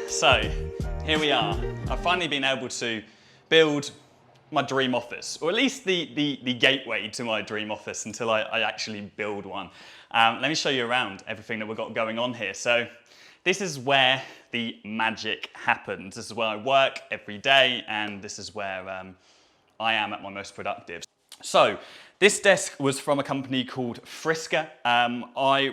So here we are. I've finally been able to build my dream office, or at least the gateway to my dream office until I actually build one. Let me show you around everything that we've got going on here. So this is where the magic happens. This is where I work every day, and this is where I am at my most productive. So this desk was from a company called FRISKA.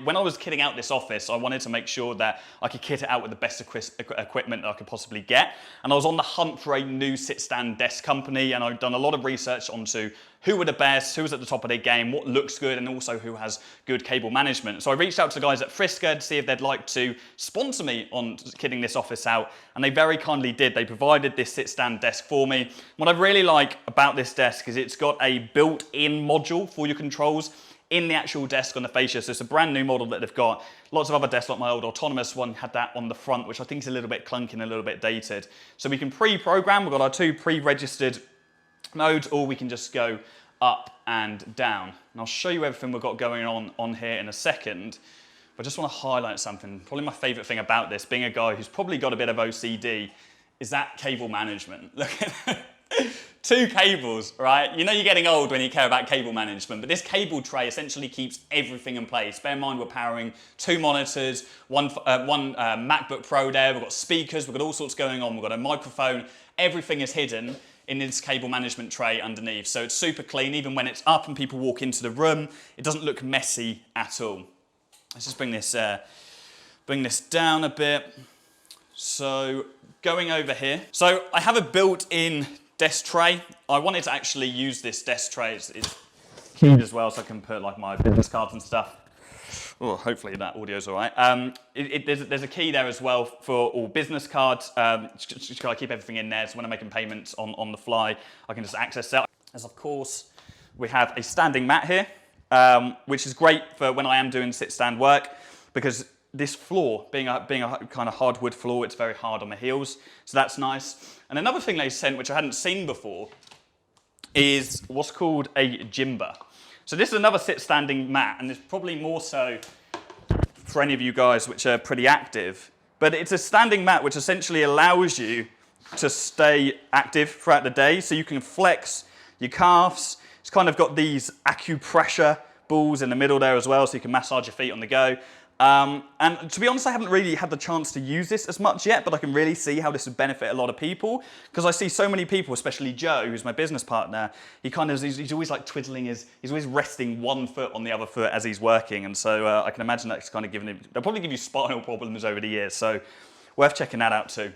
When I was kitting out this office, I wanted to make sure that I could kit it out with the best equipment that I could possibly get. And I was on the hunt for a new sit-stand desk company, and I've done a lot of research onto who were the best, who was at the top of their game, what looks good, and also who has good cable management. So I reached out to the guys at FRISKA to see if they'd like to sponsor me on kitting this office out, and they very kindly did. They provided this sit-stand desk for me. What I really like about this desk is it's got a built-in module for your controls in the actual desk on the fascia. So it's a brand new model that they've got. Lots of other desks, like my old autonomous one, had that on the front, which I think is a little bit clunky and a little bit dated. So we can pre-program. We've got our two pre-registered modes, or we can just go up and down. And I'll show you everything we've got going on here in a second. But I just want to highlight something. Probably my favorite thing about this, being a guy who's probably got a bit of OCD, is that cable management. Look at two cables, right? You know you're getting old when you care about cable management, but this cable tray essentially keeps everything in place. Bear in mind we're powering two monitors, one MacBook Pro there, we've got speakers, we've got all sorts going on, we've got a microphone, everything is hidden in this cable management tray underneath. So it's super clean. Even when it's up and people walk into the room, it doesn't look messy at all. Let's just bring this down a bit. So going over here. So I have a built-in desk tray. I wanted to actually use this desk tray. It's keyed as well, so I can put like my business cards and stuff. Oh, hopefully that audio's all right. There's a key there as well for all business cards. Just gotta keep everything in there, so when I'm making payments on the fly, I can just access that. As of course, we have a standing mat here, which is great for when I am doing sit-stand work, because this floor, being a kind of hardwood floor, it's very hard on the heels, so that's nice. And another thing they sent, which I hadn't seen before, is what's called a gymba. So this is another sit-standing mat, and it's probably more so for any of you guys which are pretty active, but it's a standing mat which essentially allows you to stay active throughout the day, so you can flex your calves. It's kind of got these acupressure balls in the middle there as well, so you can massage your feet on the go. And to be honest, I haven't really had the chance to use this as much yet, but I can really see how this would benefit a lot of people, because I see so many people, especially Joe, who's my business partner, he's always like twiddling he's always resting one foot on the other foot as he's working, and so I can imagine that's kind of giving him, they'll probably give you spinal problems over the years, so worth checking that out too.